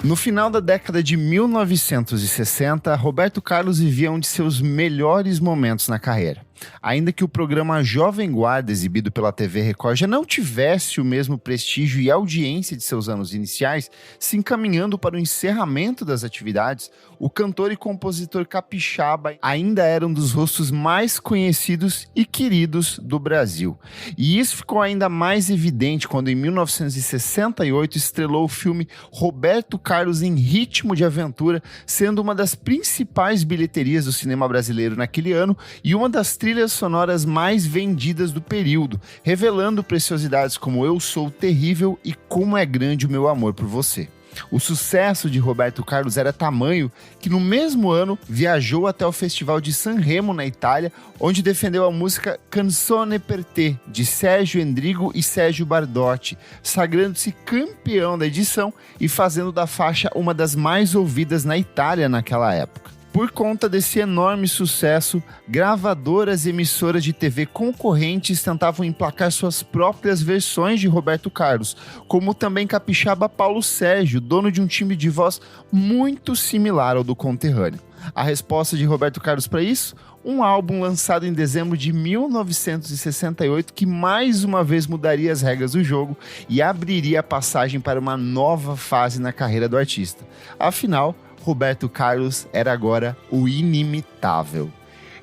No final da década de 1960, Roberto Carlos vivia um de seus melhores momentos na carreira. Ainda que o programa Jovem Guarda, exibido pela TV Record, já não tivesse o mesmo prestígio e audiência de seus anos iniciais, se encaminhando para o encerramento das atividades, o cantor e compositor capixaba ainda era um dos rostos mais conhecidos e queridos do Brasil. E isso ficou ainda mais evidente quando, em 1968, estrelou o filme Roberto Carlos em Ritmo de Aventura, sendo uma das principais bilheterias do cinema brasileiro naquele ano e uma das trilhas sonoras mais vendidas do período, revelando preciosidades como Eu Sou Terrível e Como é Grande o Meu Amor por Você. O sucesso de Roberto Carlos era tamanho que no mesmo ano viajou até o Festival de Sanremo na Itália, onde defendeu a música Canzone per te, de Sérgio Endrigo e Sérgio Bardotti, sagrando-se campeão da edição e fazendo da faixa uma das mais ouvidas na Itália naquela época. Por conta desse enorme sucesso, gravadoras e emissoras de TV concorrentes tentavam emplacar suas próprias versões de Roberto Carlos, como também capixaba Paulo Sérgio, dono de um time de voz muito similar ao do conterrâneo. A resposta de Roberto Carlos para isso? Um álbum lançado em dezembro de 1968 que mais uma vez mudaria as regras do jogo e abriria a passagem para uma nova fase na carreira do artista. Afinal, Roberto Carlos era agora o inimitável.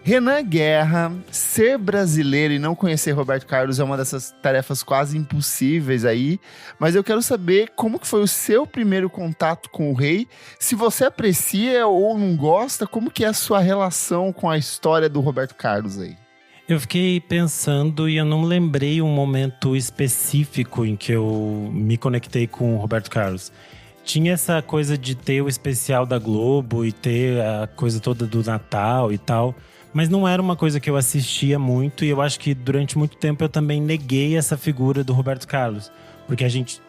Renan Guerra, ser brasileiro e não conhecer Roberto Carlos é uma dessas tarefas quase impossíveis aí, mas eu quero saber como que foi o seu primeiro contato com o rei, se você aprecia ou não gosta, como que é a sua relação com a história do Roberto Carlos aí? Eu fiquei pensando e eu não lembrei um momento específico em que eu me conectei com o Roberto Carlos. Tinha essa coisa de ter o especial da Globo e ter a coisa toda do Natal e tal, mas não era uma coisa que eu assistia muito e eu acho que durante muito tempo eu também neguei essa figura do Roberto Carlos, porque a gente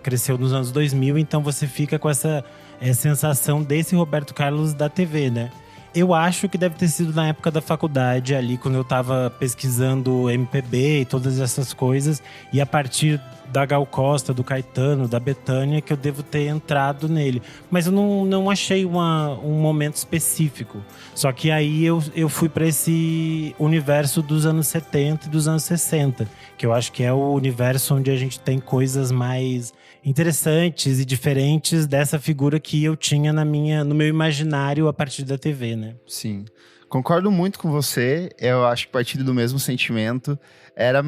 cresceu nos anos 2000, então você fica com essa sensação desse Roberto Carlos da TV, né? Eu acho que deve ter sido na época da faculdade, ali quando eu tava pesquisando MPB e todas essas coisas, e a partir da Gal Costa, do Caetano, da Bethânia, que eu devo ter entrado nele. Mas eu não achei um momento específico. Só que aí eu fui para esse universo dos anos 70 e dos anos 60, que eu acho que é o universo onde a gente tem coisas mais interessantes e diferentes dessa figura que eu tinha no meu imaginário a partir da TV, né? Sim, concordo muito com você. Eu acho que partilho do mesmo sentimento. Era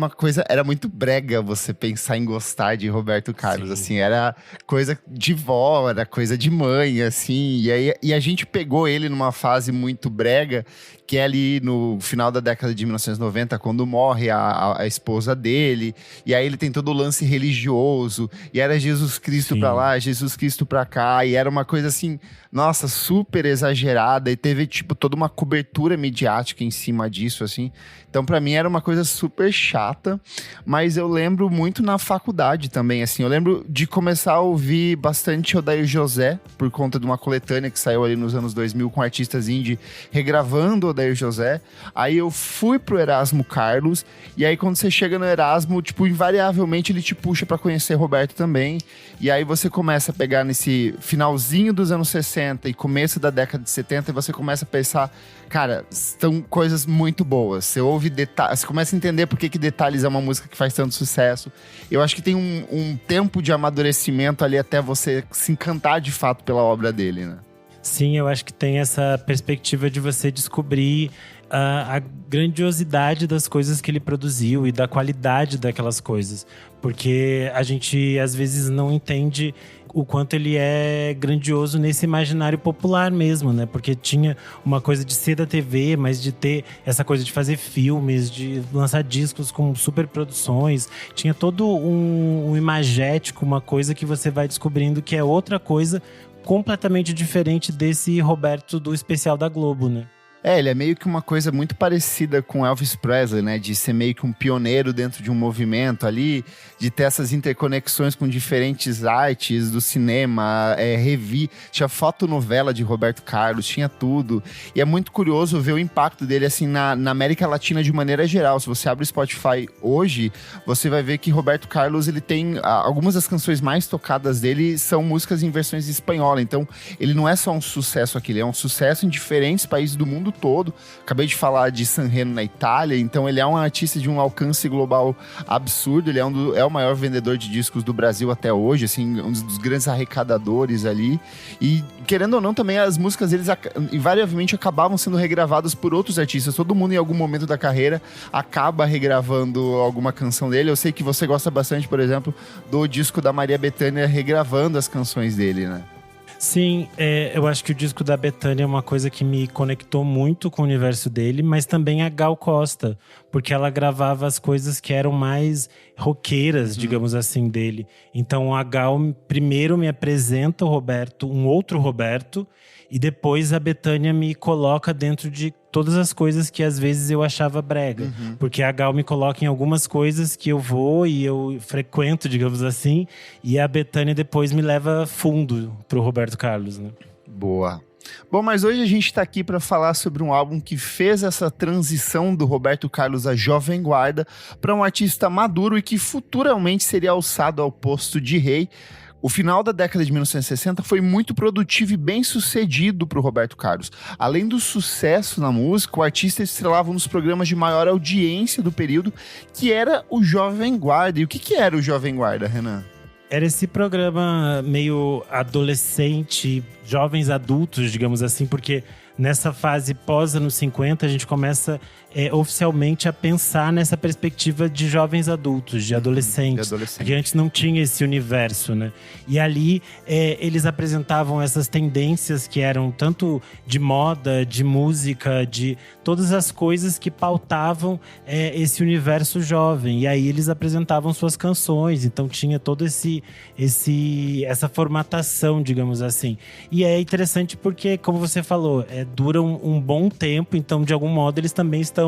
muito brega você pensar em gostar de Roberto Carlos, Sim. assim, era coisa de vó, era coisa de mãe, assim, e a gente pegou ele numa fase muito brega, que é ali no final da década de 1990, quando morre a esposa dele, e aí ele tem todo o lance religioso, e era Jesus Cristo Sim. pra lá, Jesus Cristo pra cá, e era uma coisa assim, nossa, super exagerada, e teve, tipo, toda uma cobertura midiática em cima disso, assim. Então, pra mim, era uma coisa super chata, mas eu lembro muito na faculdade também, assim. Eu lembro de começar a ouvir bastante Odair José, por conta de uma coletânea que saiu ali nos anos 2000 com artistas indie regravando Odair José. Aí eu fui pro Erasmo Carlos, e aí quando você chega no Erasmo, tipo, invariavelmente ele te puxa pra conhecer Roberto também. E aí você começa a pegar nesse finalzinho dos anos 60 e começo da década de 70 e você começa a pensar, cara, são coisas muito boas. Você ouve detalhes, você começa a entender por que Detalhes é uma música que faz tanto sucesso. Eu acho que tem um tempo de amadurecimento ali até você se encantar de fato pela obra dele, né? Sim, eu acho que tem essa perspectiva de você descobrir a grandiosidade das coisas que ele produziu e da qualidade daquelas coisas. Porque a gente, às vezes, não entende o quanto ele é grandioso nesse imaginário popular mesmo, né? Porque tinha uma coisa de ser da TV, mas de ter essa coisa de fazer filmes, de lançar discos com super produções. Tinha todo um imagético, uma coisa que você vai descobrindo que é outra coisa completamente diferente desse Roberto do especial da Globo, né? Ele é meio que uma coisa muito parecida com Elvis Presley, né? De ser meio que um pioneiro dentro de um movimento ali, de ter essas interconexões com diferentes artes do cinema, tinha fotonovela de Roberto Carlos, tinha tudo. E é muito curioso ver o impacto dele, assim, na América Latina de maneira geral. Se você abre o Spotify hoje, você vai ver que Roberto Carlos, ele tem... algumas das canções mais tocadas dele são músicas em versões espanholas. Então, ele não é só um sucesso aqui, ele é um sucesso em diferentes países do mundo todo. Acabei de falar de Sanremo na Itália, então ele é um artista de um alcance global absurdo, ele é o maior vendedor de discos do Brasil até hoje, assim, um dos grandes arrecadadores ali, e querendo ou não, também as músicas deles invariavelmente acabavam sendo regravadas por outros artistas. Todo mundo em algum momento da carreira acaba regravando alguma canção dele. Eu sei que você gosta bastante, por exemplo, do disco da Maria Bethânia regravando as canções dele, né? Sim, eu acho que o disco da Bethânia é uma coisa que me conectou muito com o universo dele, mas também a Gal Costa, porque ela gravava as coisas que eram mais roqueiras, digamos assim, dele. Então a Gal primeiro me apresenta o Roberto, um outro Roberto, e depois a Bethânia me coloca dentro de todas as coisas que às vezes eu achava brega. Porque a Gal me coloca em algumas coisas que eu vou e eu frequento, digamos assim. E a Bethânia depois me leva fundo pro Roberto Carlos, né? Boa. Bom, mas hoje a gente está aqui para falar sobre um álbum que fez essa transição do Roberto Carlos à Jovem Guarda para um artista maduro e que futuramente seria alçado ao posto de rei. O final da década de 1960 foi muito produtivo e bem sucedido para o Roberto Carlos. Além do sucesso na música, o artista estrelava um dos programas de maior audiência do período, que era o Jovem Guarda. E o que era o Jovem Guarda, Renan? Era esse programa meio adolescente, jovens adultos, digamos assim, porque nessa fase pós-anos 50 a gente começa oficialmente a pensar nessa perspectiva de jovens adultos, de adolescentes. Porque antes não tinha esse universo, né? E ali eles apresentavam essas tendências que eram tanto de moda, de música, de todas as coisas que pautavam esse universo jovem. E aí eles apresentavam suas canções, então tinha todo essa formatação, digamos assim. E é interessante porque, como você falou, dura um bom tempo, então de algum modo eles também estão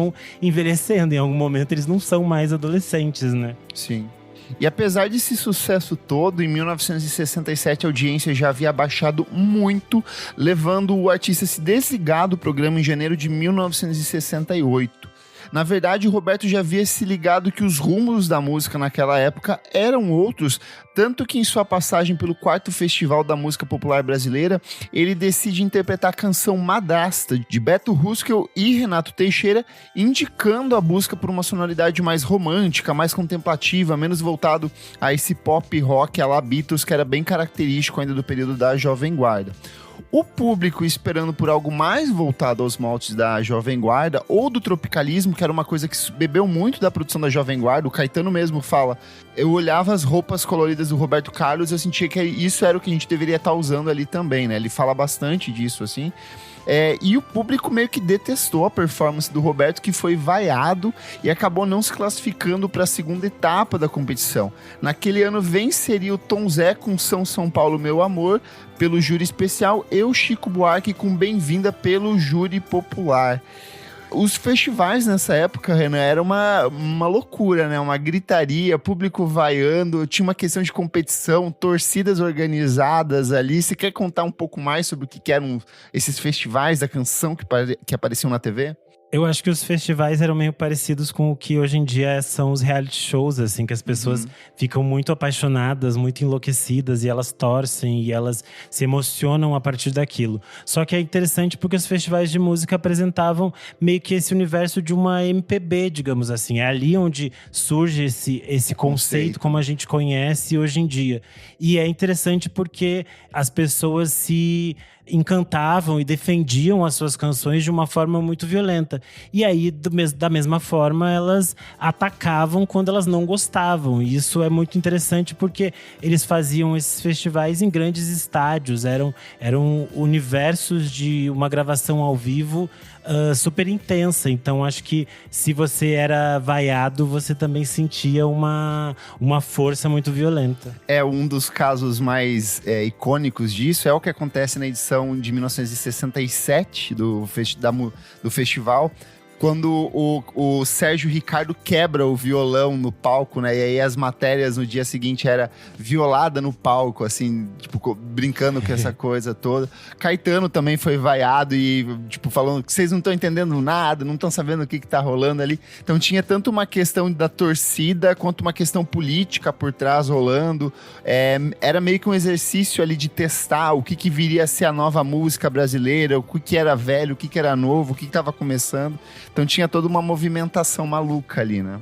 envelhecendo. Em algum momento eles não são mais adolescentes, né? Sim. E apesar desse sucesso todo, em 1967 a audiência já havia baixado muito, levando o artista a se desligar do programa em janeiro de 1968. Na verdade, o Roberto já havia se ligado que os rumos da música naquela época eram outros, tanto que em sua passagem pelo 4º Festival da Música Popular Brasileira, ele decide interpretar a canção Madrasta, de Beto Huskel e Renato Teixeira, indicando a busca por uma sonoridade mais romântica, mais contemplativa, menos voltado a esse pop rock à la Beatles, que era bem característico ainda do período da Jovem Guarda. O público esperando por algo mais voltado aos moldes da Jovem Guarda ou do tropicalismo, que era uma coisa que bebeu muito da produção da Jovem Guarda. O Caetano mesmo fala, eu olhava as roupas coloridas do Roberto Carlos e eu sentia que isso era o que a gente deveria estar usando ali também, né? Ele fala bastante disso, assim. E o público meio que detestou a performance do Roberto, que foi vaiado e acabou não se classificando para a segunda etapa da competição. Naquele ano venceria o Tom Zé com São Paulo Meu Amor pelo júri especial e o Chico Buarque com Bem-vinda pelo júri popular. Os festivais nessa época, Renan, era uma loucura, né? Uma gritaria, público vaiando, tinha uma questão de competição, torcidas organizadas ali. Você quer contar um pouco mais sobre o que eram esses festivais da canção que apareciam na TV? Eu acho que os festivais eram meio parecidos com o que hoje em dia são os reality shows, assim, que as pessoas ficam muito apaixonadas, muito enlouquecidas, e elas torcem e elas se emocionam a partir daquilo. Só que é interessante porque os festivais de música apresentavam meio que esse universo de uma MPB, digamos assim. É ali onde surge esse conceito como a gente conhece hoje em dia. E é interessante porque as pessoas se encantavam e defendiam as suas canções de uma forma muito violenta. E aí, da mesma forma, elas atacavam quando elas não gostavam. E isso é muito interessante porque eles faziam esses festivais em grandes estádios. Eram universos de uma gravação ao vivo super intensa. Então acho que se você era vaiado, você também sentia uma força muito violenta. Um dos casos mais icônicos disso é o que acontece na edição edição de 1967 do festival, quando o Sérgio Ricardo quebra o violão no palco, né? E aí as matérias no dia seguinte era violada no palco, assim, tipo, brincando com essa coisa toda. Caetano também foi vaiado e, tipo, falando que vocês não estão entendendo nada, não estão sabendo o que tá rolando ali. Então tinha tanto uma questão da torcida, quanto uma questão política por trás rolando. Era meio que um exercício ali de testar o que viria a ser a nova música brasileira, o que era velho, o que era novo, o que estava começando. Então tinha toda uma movimentação maluca ali, né?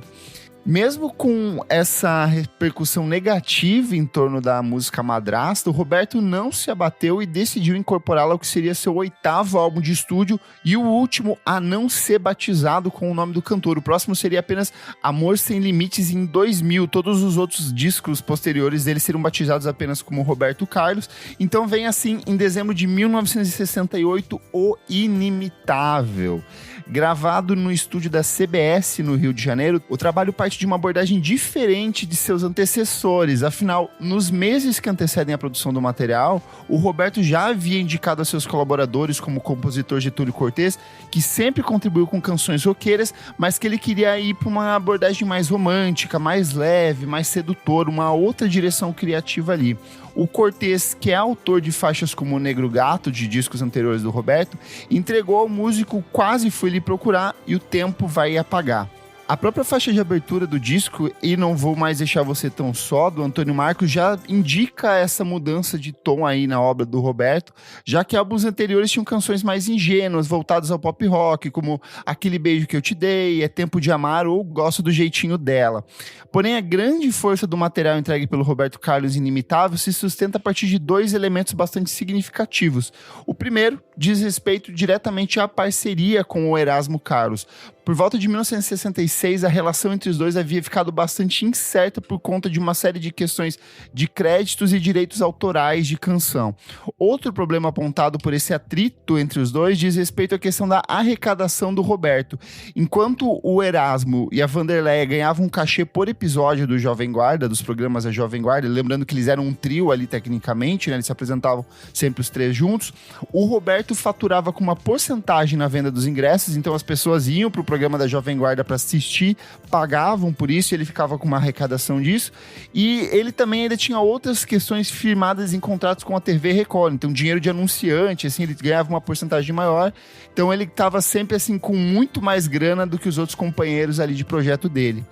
Mesmo com essa repercussão negativa em torno da música Madrasta, o Roberto não se abateu e decidiu incorporá-la ao que seria seu 8º álbum de estúdio e o último a não ser batizado com o nome do cantor. O próximo seria apenas Amor Sem Limites em 2000. Todos os outros discos posteriores dele seriam batizados apenas como Roberto Carlos. Então vem assim, em dezembro de 1968, O Inimitável. Gravado no estúdio da CBS no Rio de Janeiro, o trabalho parte de uma abordagem diferente de seus antecessores. Afinal, nos meses que antecedem a produção do material, o Roberto já havia indicado a seus colaboradores, como o compositor Getúlio Cortez, que sempre contribuiu com canções roqueiras, mas que ele queria ir para uma abordagem mais romântica, mais leve, mais sedutora, uma outra direção criativa ali. O Cortez, que é autor de faixas como O Negro Gato, de discos anteriores do Roberto, entregou ao músico Quase Fui Lhe Procurar e O Tempo Vai Apagar. A própria faixa de abertura do disco, E Não Vou Mais Deixar Você Tão Só, do Antônio Marcos, já indica essa mudança de tom aí na obra do Roberto, já que álbuns anteriores tinham canções mais ingênuas, voltadas ao pop rock, como Aquele Beijo Que Eu Te Dei, É Tempo de Amar ou Gosto do Jeitinho Dela. Porém, a grande força do material entregue pelo Roberto Carlos Inimitável se sustenta a partir de 2 elementos bastante significativos. O primeiro diz respeito diretamente à parceria com o Erasmo Carlos. Por volta de 1966, a relação entre os dois havia ficado bastante incerta por conta de uma série de questões de créditos e direitos autorais de canção. Outro problema apontado por esse atrito entre os dois diz respeito à questão da arrecadação do Roberto. Enquanto o Erasmo e a Vanderleia ganhavam um cachê por episódio do Jovem Guarda, dos programas da Jovem Guarda, lembrando que eles eram um trio ali tecnicamente, né? Eles se apresentavam sempre os 3 juntos, o Roberto faturava com uma porcentagem na venda dos ingressos, então as pessoas iam para o programa da Jovem Guarda para assistir, pagavam por isso, e ele ficava com uma arrecadação disso, e ele também ainda tinha outras questões firmadas em contratos com a TV Record, então dinheiro de anunciante, assim, ele ganhava uma porcentagem maior, então ele estava sempre assim com muito mais grana do que os outros companheiros ali de projeto dele.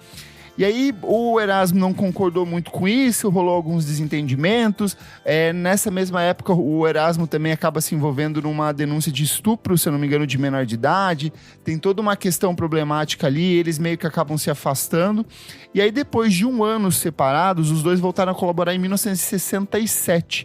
E aí o Erasmo não concordou muito com isso, rolou alguns desentendimentos. Nessa mesma época, o Erasmo também acaba se envolvendo numa denúncia de estupro, se eu não me engano, de menor de idade. Tem toda uma questão problemática ali, eles meio que acabam se afastando. E aí, depois de 1 ano separados, os dois voltaram a colaborar em 1967.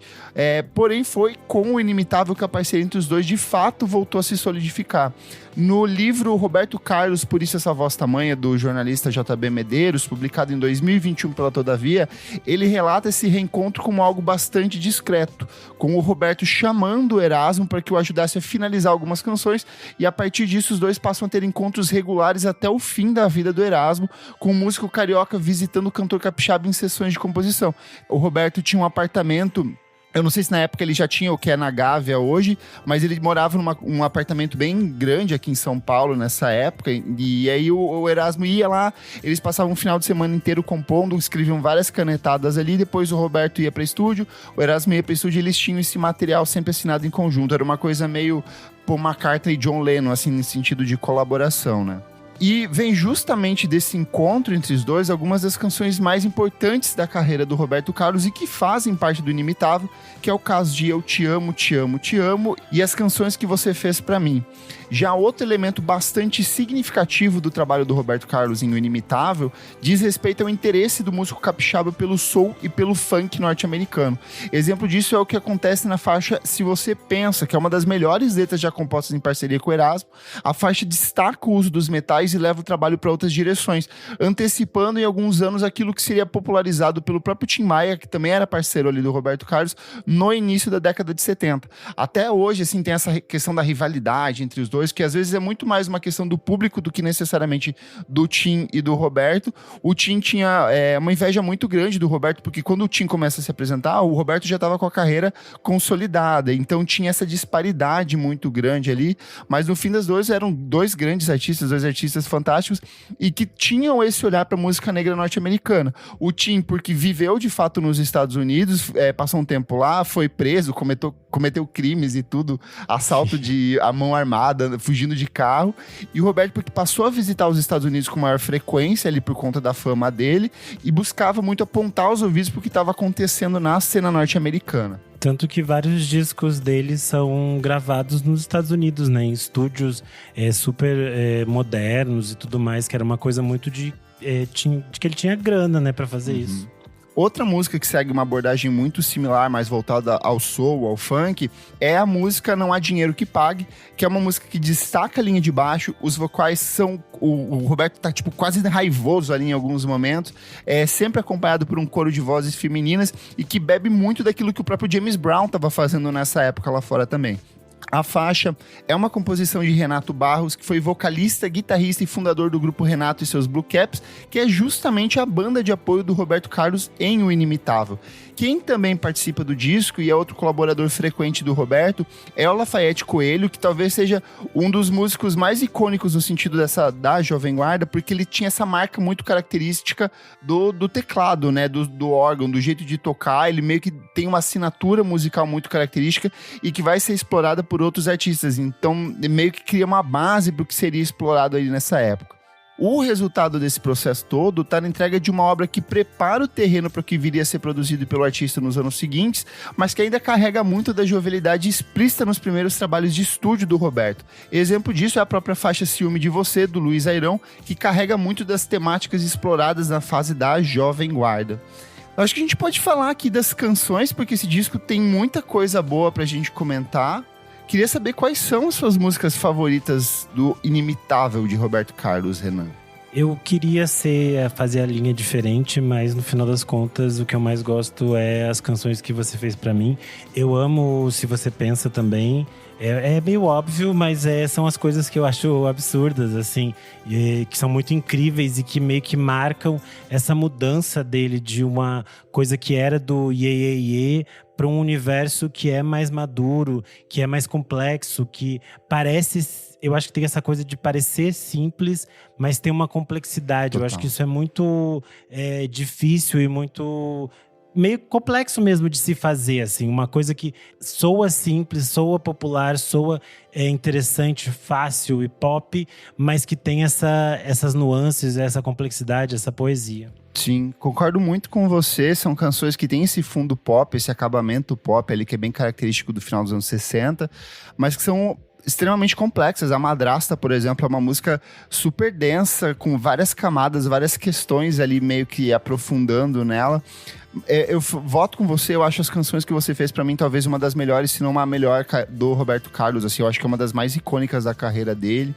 Porém, foi com o Inimitável que a parceria entre os dois, de fato, voltou a se solidificar. No livro Roberto Carlos, Por Isso Essa Voz Tamanha, do jornalista J.B. Medeiros, publicado em 2021 pela Todavia, ele relata esse reencontro como algo bastante discreto, com o Roberto chamando o Erasmo para que o ajudasse a finalizar algumas canções, e a partir disso os dois passam a ter encontros regulares até o fim da vida do Erasmo, com o músico carioca visitando o cantor capixaba em sessões de composição. O Roberto tinha um apartamento... Eu não sei se na época ele já tinha o que é na Gávea hoje, mas ele morava num apartamento bem grande aqui em São Paulo nessa época, e aí o Erasmo ia lá, eles passavam um final de semana inteiro compondo, escreviam várias canetadas ali, depois o Roberto ia para estúdio, o Erasmo ia para estúdio, e eles tinham esse material sempre assinado em conjunto, era uma coisa meio Paul McCartney e John Lennon, assim, nesse sentido de colaboração, né? E vem justamente desse encontro entre os dois algumas das canções mais importantes da carreira do Roberto Carlos e que fazem parte do Inimitável, que é o caso de Eu Te Amo, Te Amo, Te Amo e As Canções Que Você Fez Pra Mim. Já outro elemento bastante significativo do trabalho do Roberto Carlos em O Inimitável diz respeito ao interesse do músico capixaba pelo soul e pelo funk norte-americano. Exemplo disso é o que acontece na faixa Se Você Pensa, que é uma das melhores letras já compostas em parceria com o Erasmo. A faixa destaca o uso dos metais faz e leva o trabalho para outras direções, antecipando em alguns anos aquilo que seria popularizado pelo próprio Tim Maia, que também era parceiro ali do Roberto Carlos, no início da década de 70. Até hoje, assim, tem essa questão da rivalidade entre os dois, que às vezes é muito mais uma questão do público do que necessariamente do Tim e do Roberto. O Tim tinha uma inveja muito grande do Roberto, porque quando o Tim começa a se apresentar, o Roberto já estava com a carreira consolidada, então tinha essa disparidade muito grande ali, mas no fim das duas eram dois grandes artistas, dois artistas fantásticos e que tinham esse olhar para a música negra norte-americana. O Tim, porque viveu de fato nos Estados Unidos, passou um tempo lá, foi preso, cometeu crimes e tudo, assalto de a mão armada, fugindo de carro, e o Roberto porque passou a visitar os Estados Unidos com maior frequência ali por conta da fama dele e buscava muito apontar os ouvidos porque estava acontecendo na cena norte-americana. Tanto que vários discos dele são gravados nos Estados Unidos, né? Em estúdios super modernos e tudo mais, que era uma coisa muito de que ele tinha grana, né, pra fazer isso. Outra música que segue uma abordagem muito similar, mais voltada ao soul, ao funk, é a música Não Há Dinheiro Que Pague, que é uma música que destaca a linha de baixo, os vocais são... O Roberto tá, tipo, quase raivoso ali em alguns momentos, sempre acompanhado por um coro de vozes femininas e que bebe muito daquilo que o próprio James Brown estava fazendo nessa época lá fora também. A faixa é uma composição de Renato Barros, que foi vocalista, guitarrista e fundador do grupo Renato e seus Blue Caps, que é justamente a banda de apoio do Roberto Carlos em O Inimitável. Quem também participa do disco e é outro colaborador frequente do Roberto é o Lafayette Coelho, que talvez seja um dos músicos mais icônicos no sentido da Jovem Guarda, porque ele tinha essa marca muito característica do teclado, né, do órgão, do jeito de tocar. Ele meio que tem uma assinatura musical muito característica e que vai ser explorada por outros artistas, então meio que cria uma base para o que seria explorado ali nessa época. O resultado desse processo todo está na entrega de uma obra que prepara o terreno para o que viria a ser produzido pelo artista nos anos seguintes, mas que ainda carrega muito da jovialidade explícita nos primeiros trabalhos de estúdio do Roberto. Exemplo disso é a própria faixa Ciúme de Você, do Luiz Airão, que carrega muito das temáticas exploradas na fase da Jovem Guarda. Eu acho que a gente pode falar aqui das canções, porque esse disco tem muita coisa boa pra gente comentar. Queria saber quais são as suas músicas favoritas do Inimitável de Roberto Carlos, Renan. Eu queria fazer a linha diferente, mas no final das contas o que eu mais gosto é as canções que você fez pra mim. Eu amo Se Você Pensa também. É meio óbvio, mas são as coisas que eu acho absurdas, assim, que são muito incríveis e que meio que marcam essa mudança dele de uma coisa que era do iê, iê, iê para um universo que é mais maduro, que é mais complexo, que parece... Eu acho que tem essa coisa de parecer simples, mas tem uma complexidade. Total. Eu acho que isso é muito difícil e muito... meio complexo mesmo de se fazer, assim. Uma coisa que soa simples, soa popular, soa interessante, fácil e pop, mas que tem essas nuances, essa complexidade, essa poesia. Sim, concordo muito com você. São canções que têm esse fundo pop, esse acabamento pop ali, que é bem característico do final dos anos 60, mas que são extremamente complexas. A Madrasta, por exemplo, é uma música super densa, com várias camadas, várias questões ali meio que aprofundando nela. Eu voto com você, eu acho as canções que você fez pra mim talvez uma das melhores, se não a melhor do Roberto Carlos, assim, eu acho que é uma das mais icônicas da carreira dele.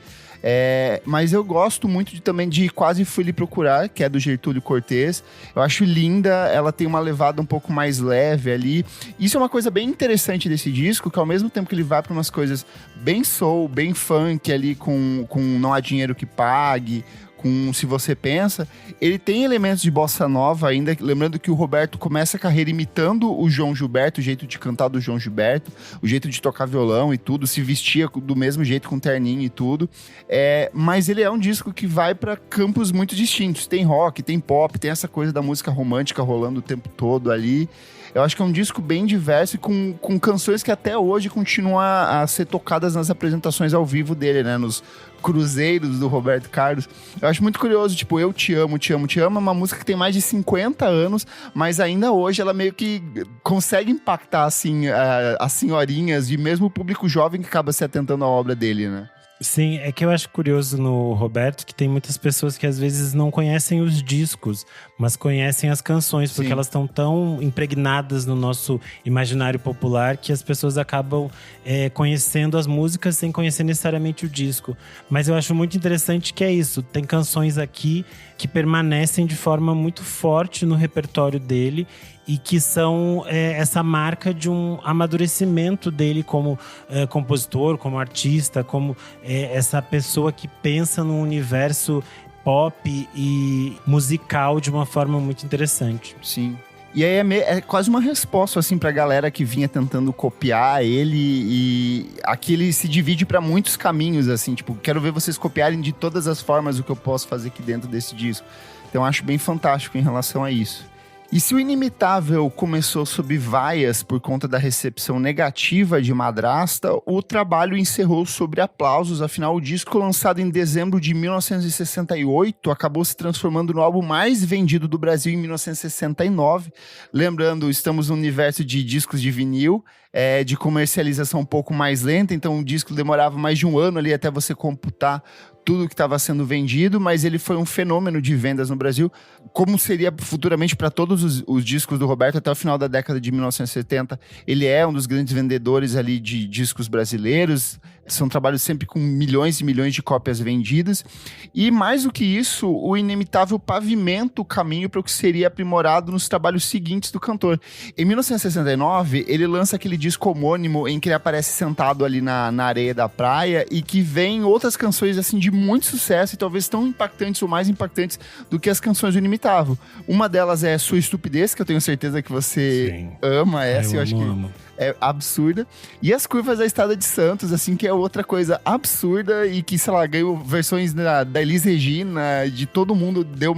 Mas eu gosto muito também de Quase Fui Lhe Procurar, que é do Gertúlio Cortez. Eu acho linda, ela tem uma levada um pouco mais leve ali. Isso é uma coisa bem interessante desse disco, que ao mesmo tempo que ele vai para umas coisas bem soul, bem funk ali, com Não Há Dinheiro Que Pague, com Se Você Pensa, ele tem elementos de bossa nova ainda, lembrando que o Roberto começa a carreira imitando o João Gilberto, o jeito de cantar do João Gilberto, o jeito de tocar violão e tudo, se vestia do mesmo jeito com terninho e tudo, mas ele é um disco que vai para campos muito distintos, tem rock, tem pop, tem essa coisa da música romântica rolando o tempo todo ali. Eu acho que é um disco bem diverso e com canções que até hoje continuam a ser tocadas nas apresentações ao vivo dele, né? Nos cruzeiros do Roberto Carlos. Eu acho muito curioso, tipo, Eu Te Amo, Te Amo, Te Amo, é uma música que tem mais de 50 anos, mas ainda hoje ela meio que consegue impactar, assim, as senhorinhas e mesmo o público jovem que acaba se atentando à obra dele, né? Sim, é que eu acho curioso no Roberto que tem muitas pessoas que às vezes não conhecem os discos, mas conhecem as canções, porque Sim. elas estão tão impregnadas no nosso imaginário popular que as pessoas acabam conhecendo as músicas sem conhecer necessariamente o disco. Mas eu acho muito interessante que é isso, tem canções aqui que permanecem de forma muito forte no repertório dele e que são essa marca de um amadurecimento dele como compositor, como artista, como essa pessoa que pensa num universo pop e musical de uma forma muito interessante. Sim. E aí é quase uma resposta, assim, pra galera que vinha tentando copiar ele, e aqui ele se divide pra muitos caminhos, assim, tipo, quero ver vocês copiarem de todas as formas o que eu posso fazer aqui dentro desse disco. Então eu acho bem fantástico em relação a isso. E se o Inimitável começou sob vaias por conta da recepção negativa de Madrasta, o trabalho encerrou sobre aplausos. Afinal, o disco, lançado em dezembro de 1968, acabou se transformando no álbum mais vendido do Brasil em 1969. Lembrando, estamos no universo de discos de vinil, de comercialização um pouco mais lenta, então o disco demorava mais de um ano ali até você computar tudo que estava sendo vendido, mas ele foi um fenômeno de vendas no Brasil, como seria futuramente para todos os discos do Roberto até o final da década de 1970. Ele é um dos grandes vendedores ali de discos brasileiros, são trabalhos sempre com milhões e milhões de cópias vendidas, e mais do que isso, o Inimitável pavimenta o caminho para o que seria aprimorado nos trabalhos seguintes do cantor. Em 1969, ele lança aquele disco homônimo em que ele aparece sentado ali na areia da praia e que vem outras canções assim de muito sucesso e talvez tão impactantes ou mais impactantes do que as canções do Inimitável. Uma delas é Sua Estupidez, que eu tenho certeza que você Sim. ama essa, eu acho amo. que é absurda. E As Curvas da Estrada de Santos, assim, que é outra coisa absurda e que, sei lá, ganhou versões da Elis Regina, de todo mundo deu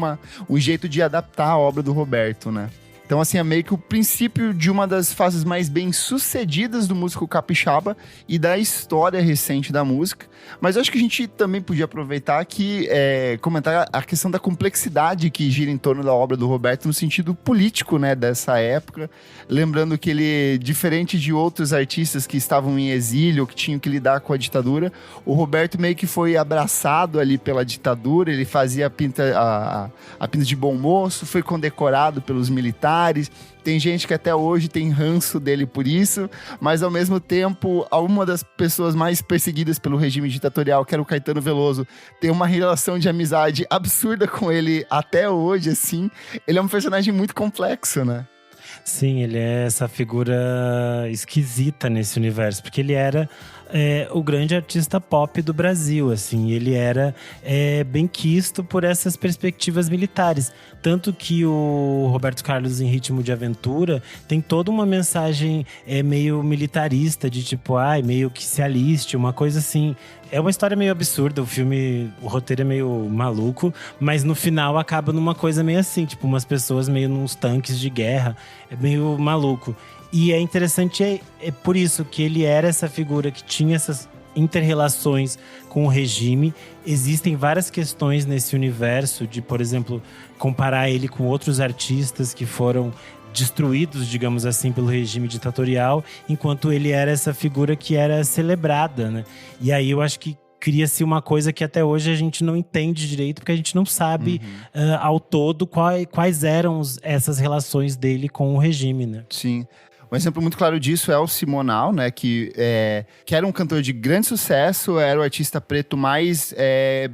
um jeito de adaptar a obra do Roberto, né? Então, assim, é meio que o princípio de uma das fases mais bem-sucedidas do músico capixaba e da história recente da música. Mas eu acho que a gente também podia aproveitar aqui, comentar a questão da complexidade que gira em torno da obra do Roberto no sentido político, né, dessa época. Lembrando que ele, diferente de outros artistas que estavam em exílio, que tinham que lidar com a ditadura, o Roberto meio que foi abraçado ali pela ditadura, ele fazia a pinta de bom moço, foi condecorado pelos militares. Tem gente que até hoje tem ranço dele por isso, mas ao mesmo tempo, uma das pessoas mais perseguidas pelo regime ditatorial, que era o Caetano Veloso, tem uma relação de amizade absurda com ele até hoje, assim. Ele é um personagem muito complexo, né? Sim, ele é essa figura esquisita nesse universo, porque ele era o grande artista pop do Brasil, assim. Ele era bem quisto por essas perspectivas militares. Tanto que o Roberto Carlos, em Ritmo de Aventura, tem toda uma mensagem meio militarista, de tipo, meio que se aliste, uma coisa assim. É uma história meio absurda, o roteiro é meio maluco, mas no final acaba numa coisa meio assim, tipo, umas pessoas meio nos tanques de guerra, é meio maluco. E é interessante, é por isso que ele era essa figura que tinha essas inter-relações com o regime. Existem várias questões nesse universo de, por exemplo, comparar ele com outros artistas que foram destruídos, digamos assim, pelo regime ditatorial, enquanto ele era essa figura que era celebrada, né? E aí eu acho que cria-se uma coisa que até hoje a gente não entende direito, porque a gente não sabe ao todo quais eram essas relações dele com o regime, né? Sim. Um exemplo muito claro disso é o Simonal, né? Que era um cantor de grande sucesso, era o artista preto mais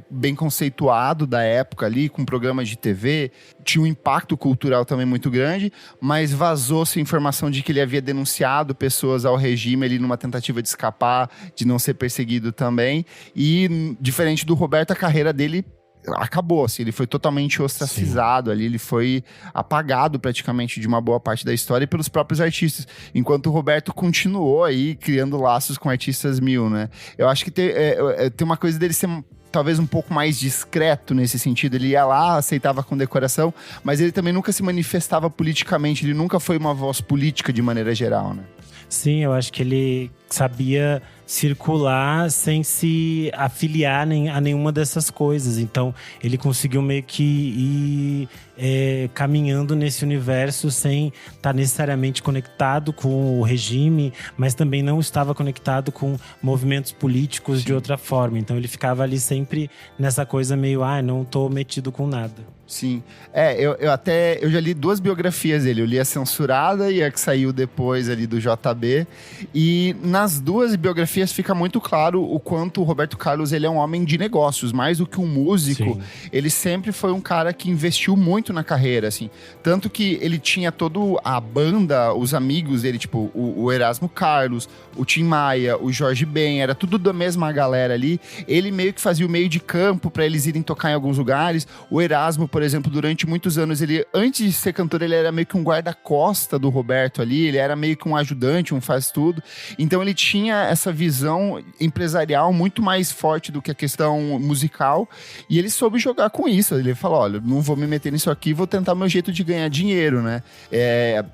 bem conceituado da época ali, com programas de TV, tinha um impacto cultural também muito grande, mas vazou-se a informação de que ele havia denunciado pessoas ao regime ali numa tentativa de escapar, de não ser perseguido também. E, diferente do Roberto, a carreira dele acabou, assim, ele foi totalmente ostracizado. Sim. Ali, ele foi apagado praticamente de uma boa parte da história pelos próprios artistas, enquanto o Roberto continuou aí criando laços com artistas mil, né? Eu acho que tem uma coisa dele ser talvez um pouco mais discreto nesse sentido. Ele ia lá, aceitava a condecoração, mas ele também nunca se manifestava politicamente, ele nunca foi uma voz política de maneira geral, né? Sim, eu acho que ele sabia circular sem se afiliar a nenhuma dessas coisas. Então, ele conseguiu meio que ir caminhando nesse universo sem estar necessariamente conectado com o regime, mas também não estava conectado com movimentos políticos de outra forma. Então, ele ficava ali sempre nessa coisa meio, não tô metido com nada. Sim. Eu já li 2 biografias dele. Eu li a censurada e a que saiu depois ali do JB. E nas 2 biografias fica muito claro o quanto o Roberto Carlos ele é um homem de negócios. Mais do que um músico, Sim. Ele sempre foi um cara que investiu muito na carreira, assim. Tanto que ele tinha toda a banda, os amigos dele, tipo o Erasmo Carlos, o Tim Maia, o Jorge Ben, era tudo da mesma galera ali. Ele meio que fazia o meio de campo para eles irem tocar em alguns lugares. O Erasmo, por exemplo, durante muitos anos, ele, antes de ser cantor, ele era meio que um guarda-costa do Roberto ali, ele era meio que um ajudante, um faz-tudo. Então ele tinha essa visão empresarial muito mais forte do que a questão musical, e ele soube jogar com isso. Ele falou, olha, não vou me meter nisso aqui, vou tentar meu jeito de ganhar dinheiro, né?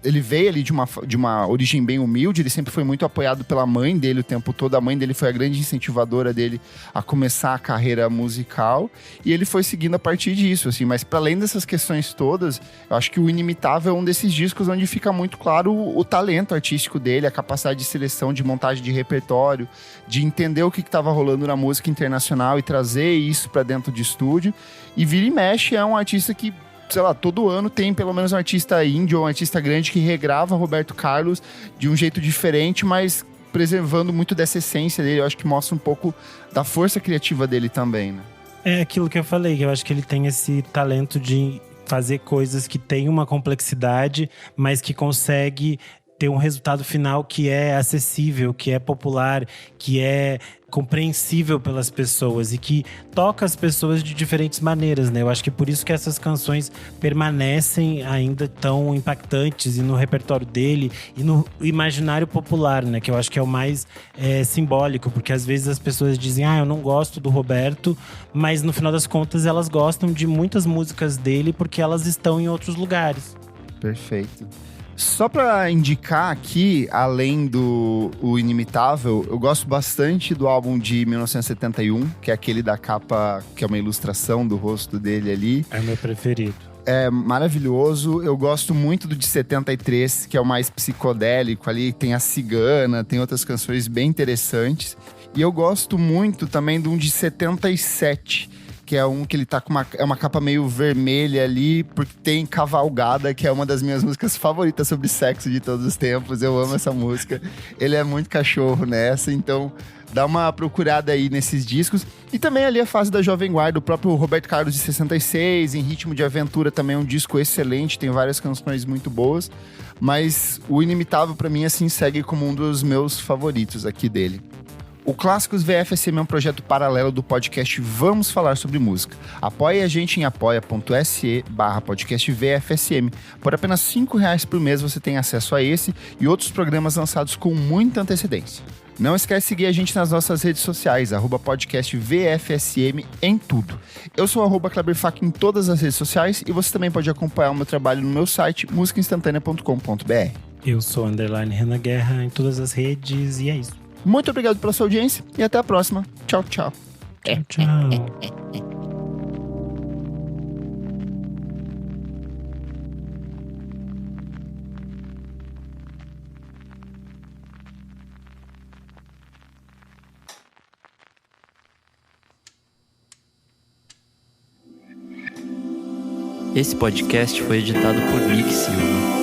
Ele veio ali de uma origem bem humilde, ele sempre foi muito apoiado pela mãe dele o tempo todo. A mãe dele foi a grande incentivadora dele a começar a carreira musical, e ele foi seguindo a partir disso, assim. Mas para além dessas questões todas, eu acho que o Inimitável é um desses discos onde fica muito claro o talento artístico dele, a capacidade de seleção, de montagem de repertório, de entender o que estava rolando na música internacional e trazer isso para dentro de estúdio. E vira e mexe, é um artista que, sei lá, todo ano tem pelo menos um artista indie ou um artista grande que regrava Roberto Carlos de um jeito diferente, mas preservando muito dessa essência dele. Eu acho que mostra um pouco da força criativa dele também, né? É aquilo que eu falei, que eu acho que ele tem esse talento de fazer coisas que tem uma complexidade, mas que consegue ter um resultado final que é acessível, que é popular, que é compreensível pelas pessoas e que toca as pessoas de diferentes maneiras, né? Eu acho que por isso que essas canções permanecem ainda tão impactantes e no repertório dele e no imaginário popular, né? Que eu acho que é o mais simbólico, porque às vezes as pessoas dizem, eu não gosto do Roberto, mas no final das contas elas gostam de muitas músicas dele porque elas estão em outros lugares. Perfeito. Só pra indicar aqui, além do o Inimitável, eu gosto bastante do álbum de 1971, que é aquele da capa, que é uma ilustração do rosto dele ali. É o meu preferido. É maravilhoso. Eu gosto muito do de 73, que é o mais psicodélico ali, tem a Cigana, tem outras canções bem interessantes. E eu gosto muito também de um de 77, que é um que ele tá com uma capa meio vermelha ali, porque tem Cavalgada, que é uma das minhas músicas favoritas sobre sexo de todos os tempos. Eu amo essa música. Ele é muito cachorro nessa, então dá uma procurada aí nesses discos. E também ali a fase da Jovem Guarda, o próprio Roberto Carlos de 66, Em Ritmo de Aventura, também é um disco excelente, tem várias canções muito boas. Mas o Inimitável, pra mim, assim, segue como um dos meus favoritos aqui dele. O Clássicos VFSM é um projeto paralelo do podcast Vamos Falar Sobre Música. Apoie a gente em apoia.se/podcast VFSM. Por apenas R$5 por mês você tem acesso a esse e outros programas lançados com muita antecedência. Não esquece de seguir a gente nas nossas redes sociais, @podcast VFSM em tudo. Eu sou @KleberFac em todas as redes sociais e você também pode acompanhar o meu trabalho no meu site, musicainstantanea.com.br. Eu sou _Renan Guerra em todas as redes e é isso. Muito obrigado pela sua audiência e até a próxima. Tchau, tchau. Tchau, tchau. Esse podcast foi editado por Nick Silva.